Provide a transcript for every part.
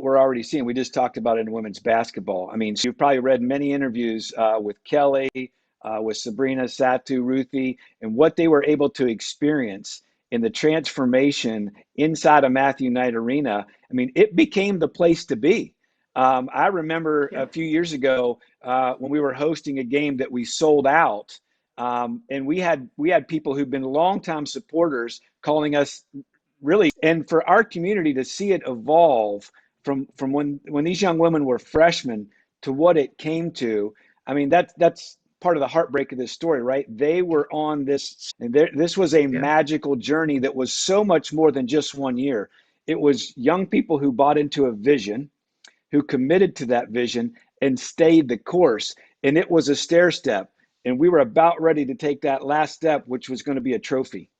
we're already seeing. We just talked about it in women's basketball. I mean, so you've probably read many interviews with Kelly, with Sabrina, Satu, Ruthie, and what they were able to experience in the transformation inside of Matthew Knight Arena. I mean, it became the place to be. I remember a few years ago when we were hosting a game that we sold out, and we had people who've been longtime supporters calling us really, and for our community to see it evolve from when these young women were freshmen to what it came to. I mean, that's part of the heartbreak of this story, right? They were on this, and this was a magical journey that was so much more than just 1 year. It was young people who bought into a vision, who committed to that vision and stayed the course. And it was a stair step. And we were about ready to take that last step, which was going to be a trophy.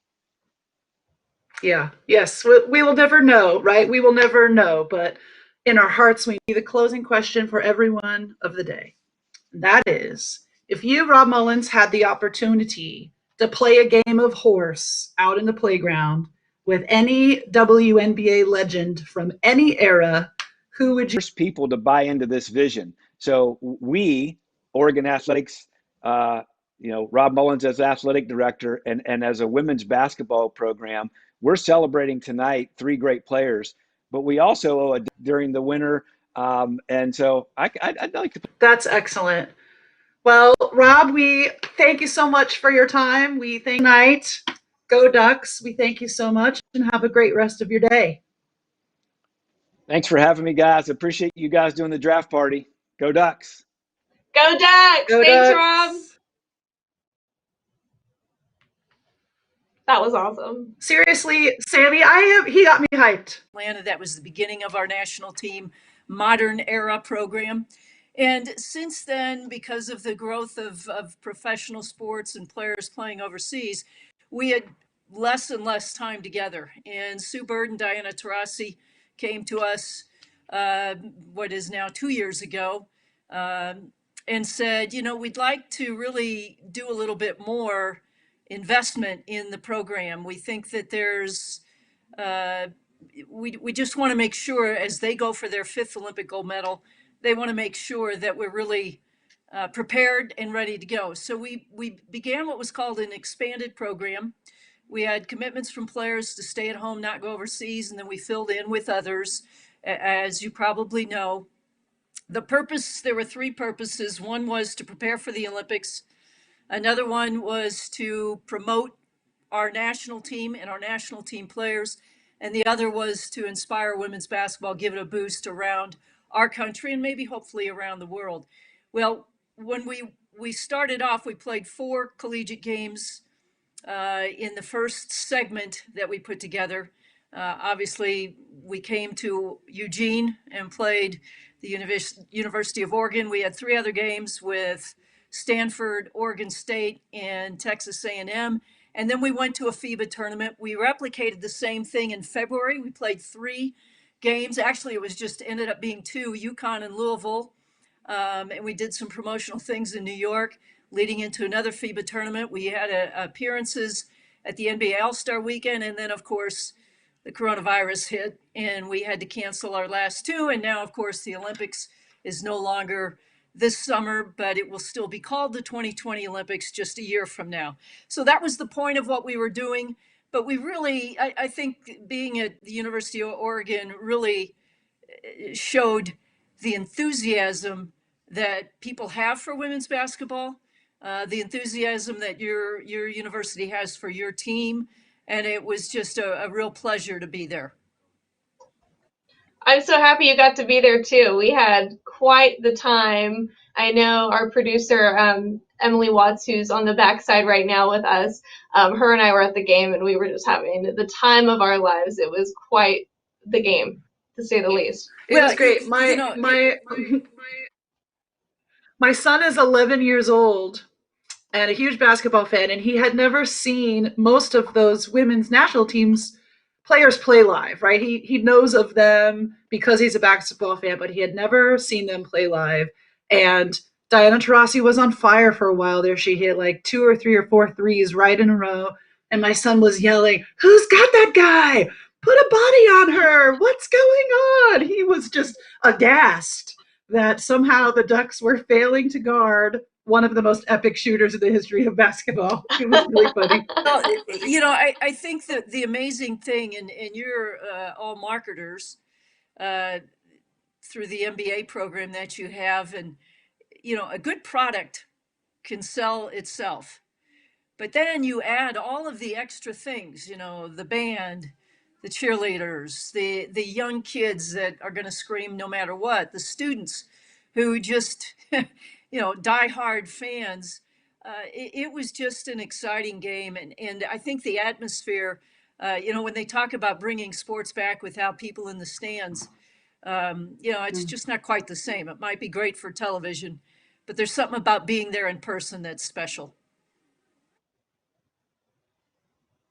Yeah, yes. We will never know, right? We will never know. But in our hearts, we need the closing question for everyone of the day. That is, if you, Rob Mullens, had the opportunity to play a game of horse out in the playground with any WNBA legend from any era, who would you? First people to buy into this vision. So we, Oregon Athletics, Rob Mullens as athletic director and as a women's basketball program, we're celebrating tonight 3 great players, but we also owe during the winter. And so I'd like to. That's excellent. Well, Rob, we thank you so much for your time. We thank you tonight. Go Ducks. We thank you so much and have a great rest of your day. Thanks for having me, guys. Appreciate you guys doing the draft party. Go Ducks. Go Ducks. Go Thanks, Ducks. Rob. That was awesome. Seriously, Sammy, he got me hyped. Atlanta, that was the beginning of our national team modern era program. And since then, because of the growth of professional sports and players playing overseas, we had less and less time together. And Sue Bird and Diana Taurasi came to us, what is now 2 years ago, and said, we'd like to really do a little bit more investment in the program. We think that there's, we just want to make sure as they go for their 5th Olympic gold medal, they want to make sure that we're really prepared and ready to go. So we began what was called an expanded program. We had commitments from players to stay at home, not go overseas, and then we filled in with others, as you probably know. There were 3 purposes. One was to prepare for the Olympics. Another one was to promote our national team and our national team players. And the other was to inspire women's basketball, give it a boost around our country and maybe hopefully around the world. Well, when we started off, we played 4 collegiate games in the first segment that we put together. Obviously, we came to Eugene and played the University of Oregon. We had 3 other games with Stanford, Oregon State, and Texas A&M. And then we went to a FIBA tournament. We replicated the same thing in February. We played 3 games. Actually, it was just ended up being 2, UConn and Louisville. And we did some promotional things in New York leading into another FIBA tournament. We had appearances at the NBA All-Star Weekend. And then, of course, the coronavirus hit and we had to cancel our last 2. And now, of course, the Olympics is no longer this summer, but it will still be called the 2020 Olympics just a year from now. So that was the point of what we were doing. But we really, I think being at the University of Oregon really showed the enthusiasm that people have for women's basketball, the enthusiasm that your university has for your team. And it was just a real pleasure to be there. I'm so happy you got to be there too. We had quite the time. I know our producer, Emily Watts, who's on the backside right now with us, her and I were at the game and we were just having the time of our lives. It was quite the game, to say the least. It was great. My son is 11 years old and a huge basketball fan, and he had never seen most of those women's national teams players play live, right? He knows of them because he's a basketball fan, but he had never seen them play live. And Diana Taurasi was on fire for a while there. She hit like 2 or 3 or 4 threes right in a row. And my son was yelling, "Who's got that guy? put a body on her. What's going on? He was just aghast that somehow the Ducks were failing to guard one of the most epic shooters in the history of basketball. It was really funny. Well, I think that the amazing thing, and you're all marketers through the MBA program that you have, and, a good product can sell itself. But then you add all of the extra things, the band, the cheerleaders, the young kids that are going to scream no matter what, the students who just, diehard fans. It was just an exciting game. And I think the atmosphere, when they talk about bringing sports back without people in the stands, it's just not quite the same. It might be great for television, but there's something about being there in person that's special.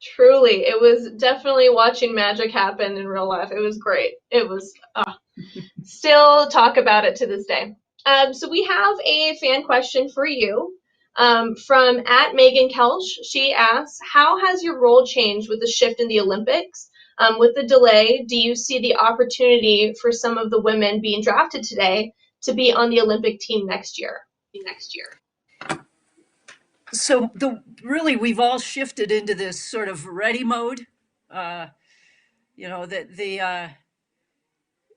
Truly, it was definitely watching magic happen in real life. It was great. It was still talk about it to this day. So we have a fan question for you from @Megan Kelch. She asks, how has your role changed with the shift in the Olympics? With the delay, do you see the opportunity for some of the women being drafted today to be on the Olympic team next year? So really, we've all shifted into this sort of ready mode. We're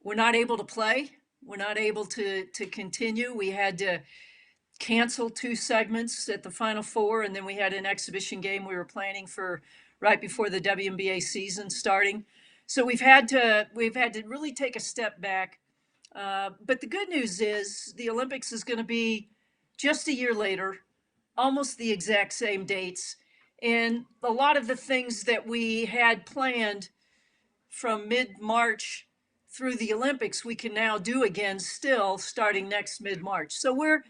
not able to play. We're not able to continue. We had to cancel 2 segments at the Final Four, and then we had an exhibition game we were planning for right before the WNBA season starting. So we've had to really take a step back. But the good news is the Olympics is going to be just a year later, almost the exact same dates. And a lot of the things that we had planned from mid-March through the Olympics, we can now do again still starting next mid-March. So we're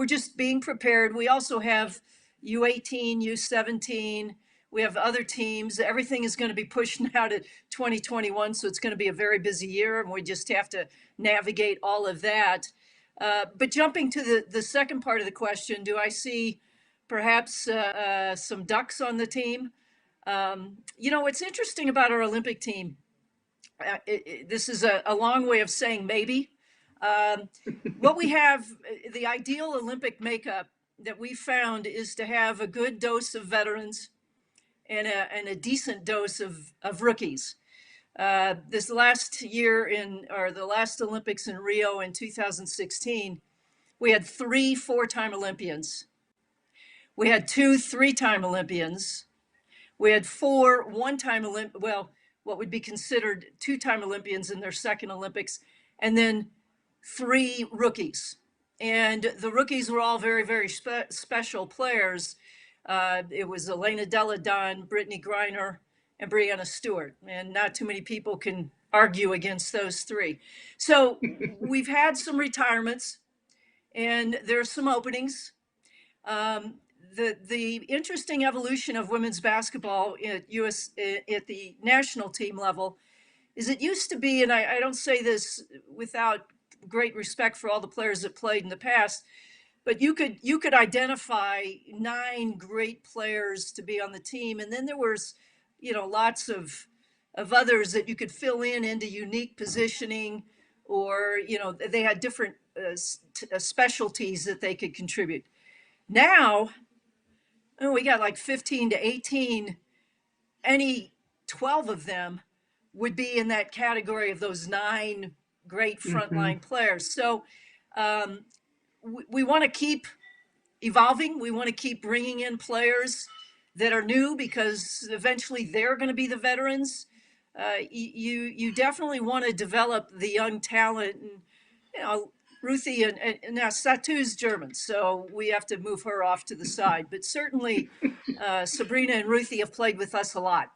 just being prepared. We also have U18, U17. We have other teams. Everything is going to be pushed now to 2021. So it's going to be a very busy year, and we just have to navigate all of that. But jumping to the second part of the question, do I see perhaps some Ducks on the team? What's interesting about our Olympic team, this is a long way of saying maybe. What we have, the ideal Olympic makeup that we found is to have a good dose of veterans and a decent dose of rookies. This last year the last Olympics in Rio in 2016, we had 3 4-time Olympians. We had 2 3-time Olympians. We had 4 one-time what would be considered 2-time Olympians in their second Olympics, and then 3 rookies. And the rookies were all very, very special players. It was Elena Delle Donne, Brittany Griner, and Breanna Stewart. And not too many people can argue against those 3. So we've had some retirements, and there are some openings. The interesting evolution of women's basketball at the national team level is it used to be, and I don't say this without great respect for all the players that played in the past, but you could identify 9 great players to be on the team, and then there was lots of others that you could fill into unique positioning, or they had different specialties that they could contribute. Now we got like 15 to 18. Any 12 of them would be in that category of those 9 great frontline players. So we want to keep evolving. We want to keep bringing in players that are new, because eventually they're going to be the veterans. You definitely want to develop the young talent. And Ruthie and now Satu's German, so we have to move her off to the side. But certainly Sabrina and Ruthie have played with us a lot.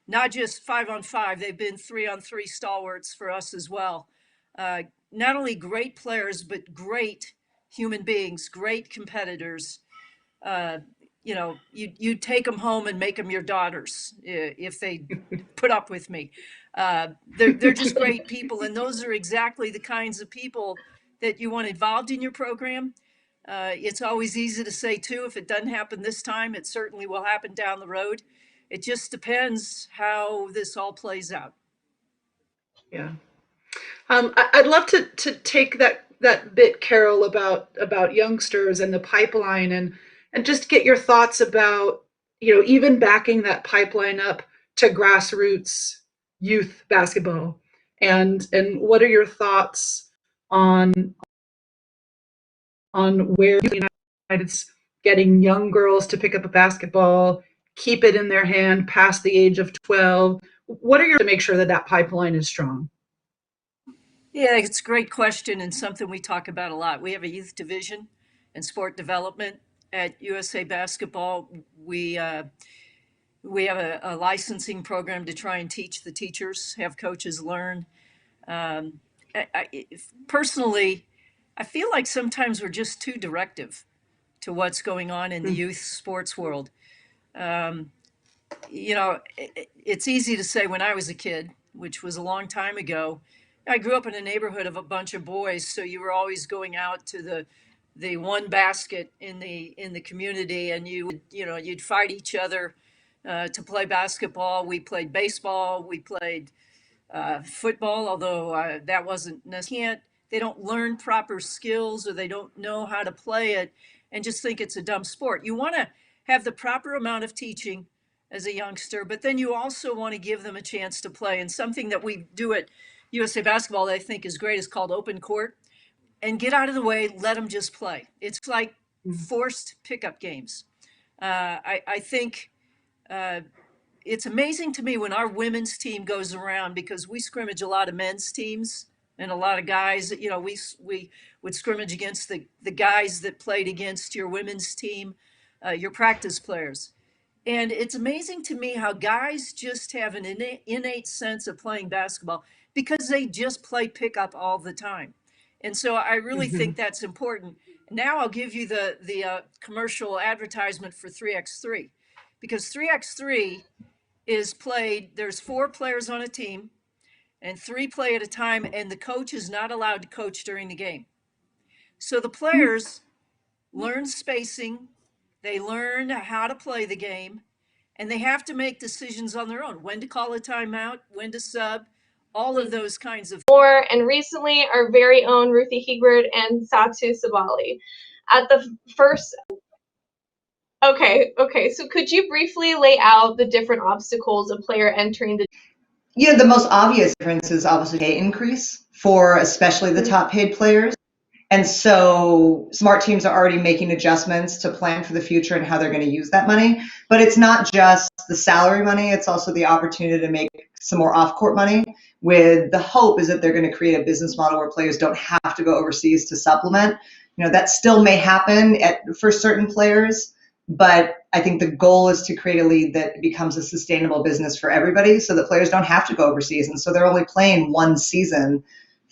Not just 5-on-5, they've been 3-on-3 stalwarts for us as well. Not only great players, but great human beings, great competitors. You take them home and make them your daughters if they put up with me. They're just great people, and those are exactly the kinds of people that you want involved in your program. It's always easy to say, too, if it doesn't happen this time, it certainly will happen down the road. It just depends how this all plays out. Yeah. I'd love to take that bit, Carol, about youngsters and the pipeline, and just get your thoughts about, even backing that pipeline up to grassroots youth basketball, and what are your thoughts on where the United States getting young girls to pick up a basketball, keep it in their hand past the age of 12? What are your to make sure that that pipeline is strong? Yeah, it's a great question and something we talk about a lot. We have a youth division and sport development at USA Basketball. We have a licensing program to try and teach the teachers, have coaches learn. Um, Personally, I feel like sometimes we're just too directive to what's going on in the youth sports world. Um, it's easy to say when I was a kid, which was a long time ago. I grew up in a neighborhood of a bunch of boys, so you were always going out to the one basket in the community, and you'd fight each other to play basketball. We played baseball. We played football, although that wasn't necessary. They don't learn proper skills, or they don't know how to play it, and just think it's a dumb sport. You want to have the proper amount of teaching as a youngster, but then you also want to give them a chance to play. And something that we do at USA Basketball that I think is great is called open court. And get out of the way, let them just play. It's like forced pickup games. I think it's amazing to me when our women's team goes around, because we scrimmage a lot of men's teams and a lot of guys. We would scrimmage against the guys that played against your women's team, your practice players. And it's amazing to me how guys just have an innate sense of playing basketball because they just play pickup all the time. And so I really think that's important. Now I'll give you the commercial advertisement for 3x3, because 3x3 is played, there's 4 players on a team and 3 play at a time, and the coach is not allowed to coach during the game. So the players learn spacing, they learn how to play the game, and they have to make decisions on their own, when to call a timeout, when to sub, all of those kinds of. More, and recently our very own Ruthie Higbert and Satu Sabali. At the first, okay, so could you briefly lay out the different obstacles a player entering the. The most obvious difference is obviously pay increase for especially the top paid players. And so smart teams are already making adjustments to plan for the future and how they're going to use that money. But it's not just the salary money, it's also the opportunity to make some more off-court money, with the hope is that they're going to create a business model where players don't have to go overseas to supplement. That still may happen for certain players, but I think the goal is to create a league that becomes a sustainable business for everybody, so that players don't have to go overseas. And so they're only playing one season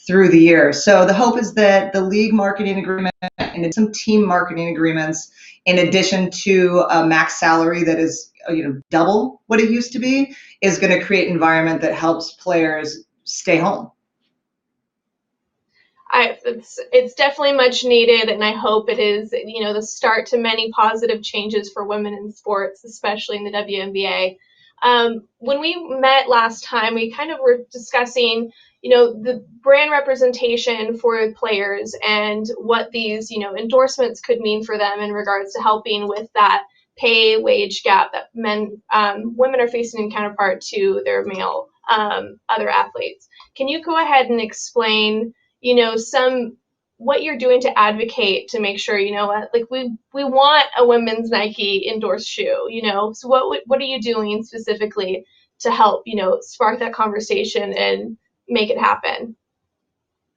through the year. So the hope is that the league marketing agreement and some team marketing agreements, in addition to a max salary that is double what it used to be, is going to create an environment that helps players stay home. It's definitely much needed, and I hope it is the start to many positive changes for women in sports, especially in the WNBA. When we met last time, we kind of were discussing the brand representation for players and what these endorsements could mean for them in regards to helping with that pay wage gap that women are facing in counterpart to their male other athletes. Can you go ahead and explain what you're doing to advocate to make sure we want a women's Nike endorsed shoe, so what are you doing specifically to help spark that conversation and make it happen?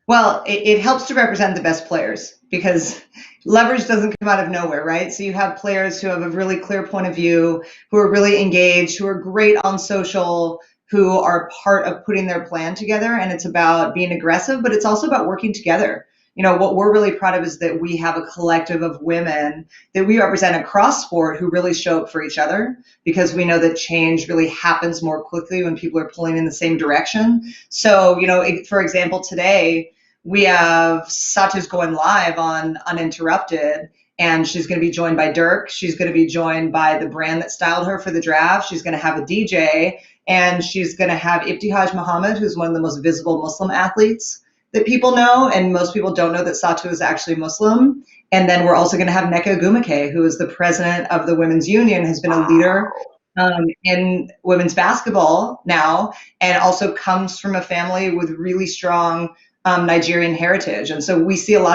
Well, it helps to represent the best players, because leverage doesn't come out of nowhere, right? So you have players who have a really clear point of view, who are really engaged, who are great on social, who are part of putting their plan together. And it's about being aggressive, but it's also about working together. What we're really proud of is that we have a collective of women that we represent across sport who really show up for each other, because we know that change really happens more quickly when people are pulling in the same direction. So, for example, today we have Satu's going live on Uninterrupted, and she's going to be joined by Dirk. She's going to be joined by the brand that styled her for the draft. She's going to have a DJ, And she's going to have Ibtihaj Muhammad, who's one of the most visible Muslim athletes that people know. And most people don't know that Satu is actually Muslim. And then we're also going to have Nneka Ogwumike, who is the president of the Women's Union, has been a leader in women's basketball now, and also comes from a family with really strong Nigerian heritage. And so we see a lot